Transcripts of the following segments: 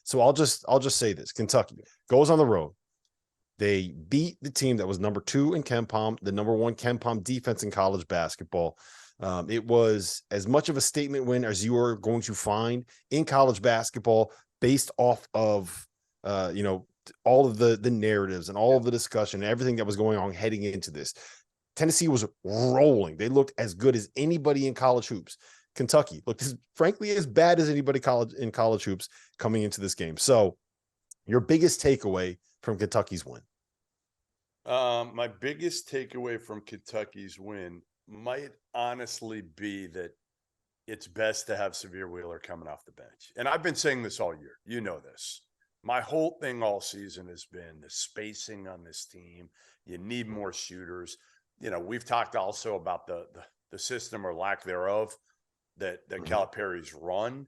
So I'll just say this. Kentucky goes on the road. They beat the team that was number 2 in KenPom, the number 1 KenPom defense in college basketball. It was as much of a statement win as you are going to find in college basketball based off of, all of the narratives and all of the discussion and everything that was going on heading into this. Tennessee was rolling. They looked as good as anybody in college hoops. Kentucky looked frankly as bad as anybody in college hoops coming into this game. So your biggest takeaway from Kentucky's win? My biggest takeaway from Kentucky's win might honestly be that it's best to have Severe Wheeler coming off the bench. And I've been saying this all year. You know this. My whole thing all season has been the spacing on this team. You need more shooters. We've talked also about the system or lack thereof that Calipari's run.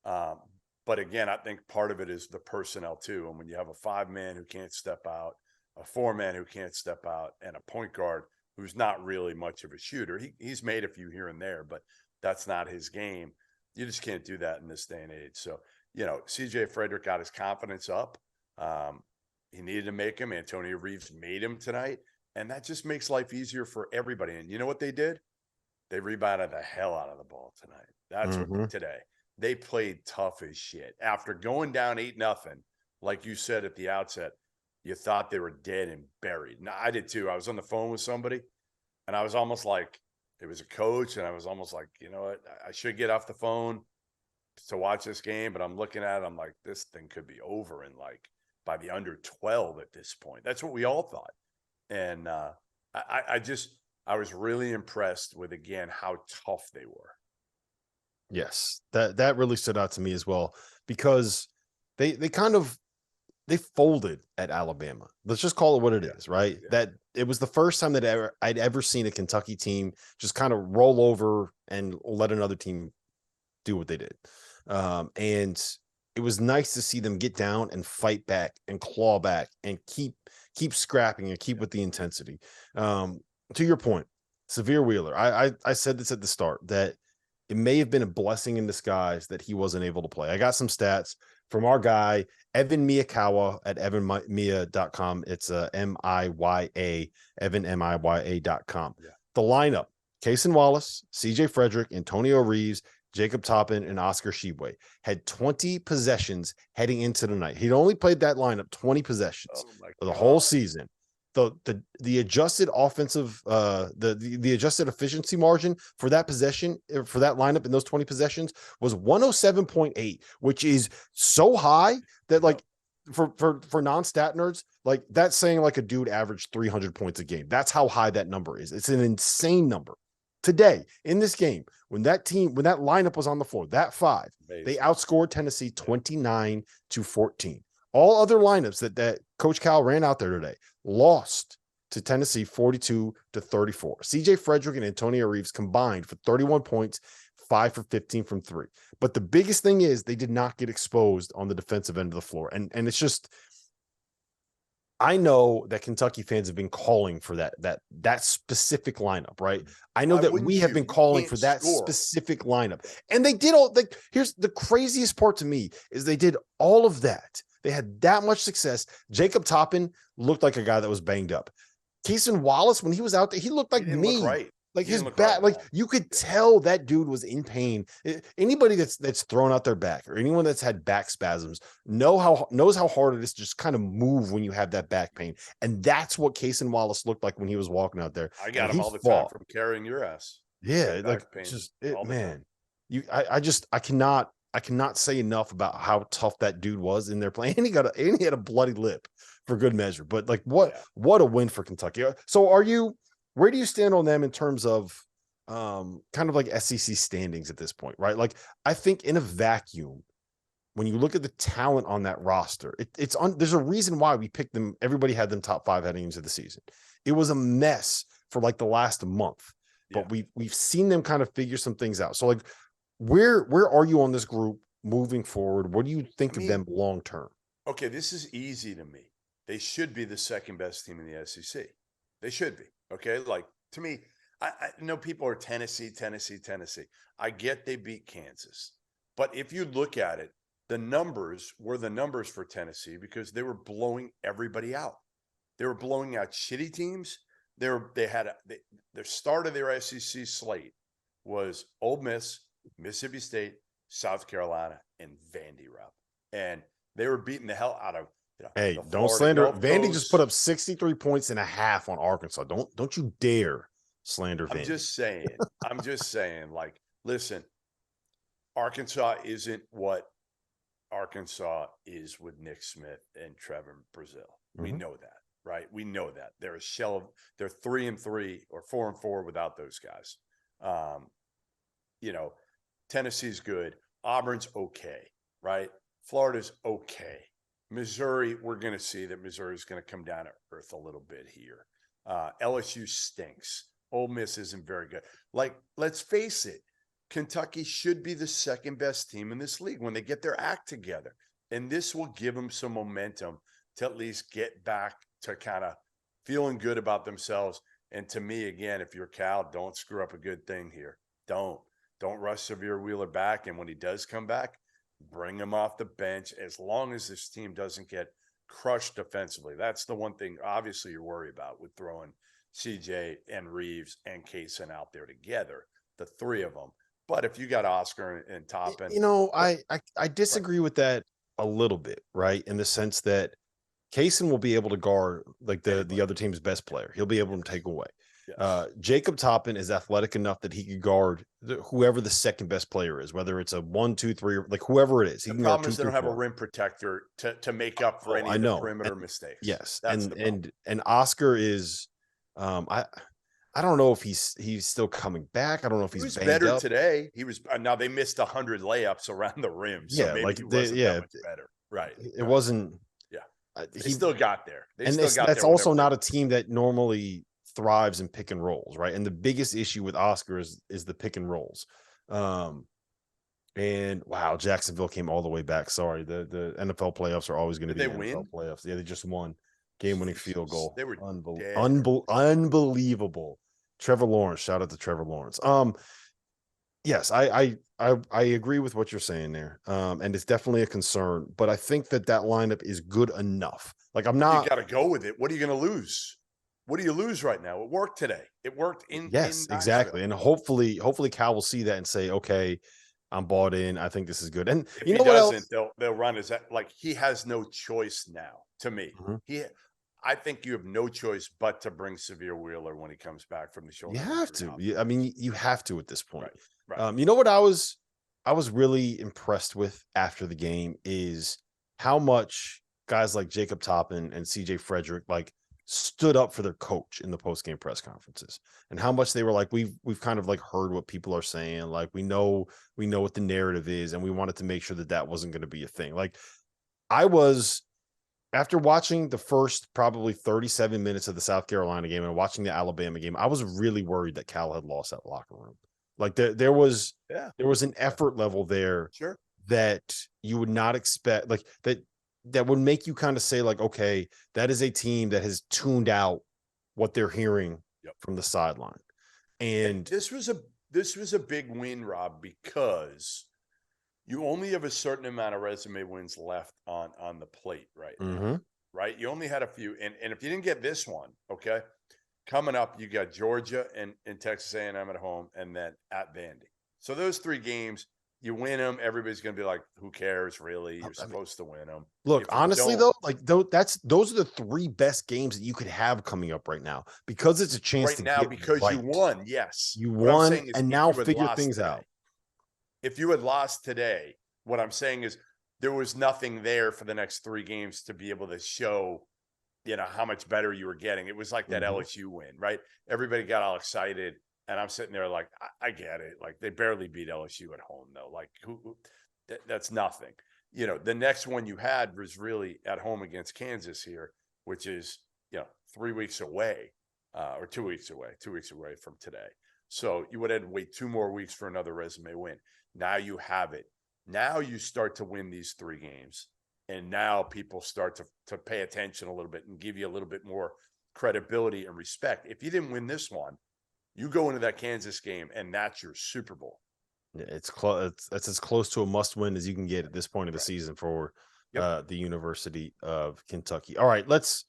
But again, I think part of it is the personnel too. And when you have a 5-man who can't step out, a 4-man who can't step out, and a point guard who's not really much of a shooter, he's made a few here and there, but that's not his game. You just can't do that in this day and age. So, CJ Frederick got his confidence up. He needed to make him. Antonio Reeves made him tonight. And that just makes life easier for everybody. And you know what they did? They rebounded the hell out of the ball tonight. That's what today. They played tough as shit. After going down 8-0, like you said at the outset, you thought they were dead and buried. Now, I did too. I was on the phone with somebody, and I was almost like, it was a coach, and I was almost like, you know what? I should get off the phone to watch this game, but I'm looking at it, I'm like, this thing could be over in by the under 12 at this point. That's what we all thought. And I was really impressed with, again, how tough they were. Yes, that really stood out to me as well, because they folded at Alabama. Let's just call it what it is, right? Yeah. That it was the first time that I'd ever seen a Kentucky team just kind of roll over and let another team do what they did. And it was nice to see them get down and fight back and claw back and keep scrapping and keep with the intensity. To your point, Severe Wheeler, I said this at the start, that it may have been a blessing in disguise that he wasn't able to play. I got some stats from our guy, Evan Miyakawa at evanmiya.com. It's MIYA, Evan, MIYA.com. Yeah. The lineup: Cason Wallace, CJ Frederick, Antonio Reeves, Jacob Toppin, and Oscar Tshiebwe had 20 possessions heading into the night. He'd only played that lineup 20 possessions for the whole season. The adjusted offensive, the adjusted efficiency margin for that possession, for that lineup in those 20 possessions was 107.8, which is so high that for non-stat nerds, that's saying a dude averaged 300 points a game. That's how high that number is. It's an insane number. Today in this game, when that lineup was on the floor, that 5, they outscored Tennessee 29-14. All other lineups that Coach Cal ran out there today lost to Tennessee 42-34. CJ Frederick and Antonio Reeves combined for 31 points, 5 for 15 from 3. But the biggest thing is they did not get exposed on the defensive end of the floor. And it's just, I know that Kentucky fans have been calling for that specific lineup, right? I know that we have been calling for that specific lineup. And they did here's the craziest part to me is they did all of that. They had that much success. Jacob Toppin looked like a guy that was banged up. Cason Wallace, when he was out there, he looked like me. Right. His back, you could tell that dude was in pain. Anybody that's thrown out their back, or anyone that's had back spasms, knows how hard it is to just kind of move when you have that back pain. And that's what Cason Wallace looked like when he was walking out there. I got him all the time from carrying your ass. Yeah, man. I cannot say enough about how tough that dude was in there playing. And he had a bloody lip for good measure. But what a win for Kentucky. So where do you stand on them in terms of kind of like SEC standings at this point, right? I think in a vacuum, when you look at the talent on that roster, there's a reason why we picked them. Everybody had them top 5 heading into the season. It was a mess for the last month, but we've seen them kind of figure some things out. So where are you on this group moving forward? What do you think of them long term? Okay, this is easy to me. They should be the second best team in the SEC. They should be. Okay, to me, I know people are Tennessee. I get they beat Kansas, but if you look at it, the numbers were the numbers for Tennessee because they were blowing everybody out. They were blowing out shitty teams. Their start of their SEC slate was Ole Miss, Mississippi State, South Carolina, and Vandy, Rob. And they were beating the hell out of Hey, the don't Florida slander. Gulf Vandy just put Coast. up 63 points and a half on Arkansas. Don't you dare slander I'm Vandy. just saying. I'm just saying. Like, listen, Arkansas isn't what Arkansas is with Nick Smith and Trevor Brazile. We know that, right? We know that. They're a shell of, they're 3-3 or 4-4 without those guys. You know, Tennessee's good. Auburn's okay, right? Florida's okay. Missouri, we're going to see that Missouri's going to come down to earth a little bit here. LSU stinks. Ole Miss isn't very good. Like, let's face it, Kentucky should be the second best team in this league when they get their act together. And this will give them some momentum to at least get back to kind of feeling good about themselves. And to me, again, if you're Cal, don't screw up a good thing here. Don't rush Severe Wheeler back. And when he does come back, bring him off the bench as long as this team doesn't get crushed defensively. That's the one thing, obviously, you're worried about with throwing CJ and Reeves and Kaysen out there together, the three of them. But if you got Oscar and Toppin, I disagree with that a little bit, right? In the sense that Kaysen will be able to guard like the other team's best player. He'll be able to take away. yes. Jacob Toppin is athletic enough that he could guard whoever the second best player is, whether it's a 1, 2, 3, like whoever it is. He The can guard problem 2 is they through don't have 4. a rim protector to make up for any I of the know. perimeter mistakes. Yes, That's the problem. and Oscar is, I don't know if he's still coming back. I don't know if He he's was banged better up. today. He was now they missed 100 layups around the rim, so Yeah, maybe like he wasn't that much better. Right. It wasn't. Yeah. They He still got there. They and still got that's there when they also were not a team that normally thrives in pick and rolls, right? And the biggest issue with Oscar is the pick and rolls. And wow, Jacksonville came all the way back. Sorry, the NFL playoffs are always going to Did be they NFL win? playoffs. Yeah, they just won game-winning field Jesus. goal. They were dead. Unbelievable. Trevor Lawrence, shout out to Trevor Lawrence. Yes, I agree with what you're saying there. And it's definitely a concern, but I think that lineup is good enough. Like I'm You not. got to go with it. What are you going to lose? What do you lose right now? It worked today. It worked in Yes, exactly. And hopefully Cal will see that and say, okay, I'm bought in. I think this is good. And If you he know what doesn't, else? they'll run his like he has no choice now. To me, Mhm. I think you have no choice but to bring Severe Wheeler when he comes back from the You shoulder have injury. to. I mean, you have to at this point. Right. You know what I was really impressed with after the game is how much guys like Jacob Toppin and CJ Frederick like stood up for their coach in the post-game press conferences, and how much they were like, we've kind of like heard what people are saying, like we know what the narrative is, and we wanted to make sure that wasn't going to be a thing. Like I was, after watching the first probably 37 minutes of the South Carolina game and watching the Alabama game, I was really worried that Cal had lost that locker room. Like there was an effort level there Sure. that you would not expect, like that would make you kind of say like, okay, that is a team that has tuned out what they're hearing from the sideline. And this was a big win, Rob, because you only have a certain amount of resume wins left on the plate right now, right? You only had a few, and if you didn't get this one, okay, coming up, you got Georgia and Texas A&M at home, and then at Vandy. So those 3 games, you win them. Everybody's going to be like, "Who cares, really? You're supposed to win them." Look, honestly, though, like those are the 3 best games that you could have coming up right now, because it's a chance right to now get because right. you won. Yes, You what I'm won, saying is, and if now you had figure lost things today, out. if you had lost today, what I'm saying is there was nothing there for the next 3 games to be able to show, how much better you were getting. It was like that LSU win, right? Everybody got all excited, and I'm sitting there like, I get it. Like they barely beat LSU at home, though. Like that's nothing. The next one you had was really at home against Kansas here, which is 3 weeks away, or 2 weeks away, 2 weeks away from today. So you would have to wait 2 more weeks for another resume win. Now you have it. Now you start to win these 3 games. And now people start to pay attention a little bit and give you a little bit more credibility and respect. If you didn't win this one, you go into that Kansas game and that's your Super Bowl. It's close. It's as close to a must win as you can get at this point of the Right. season for Yep. the University of Kentucky. All right, let's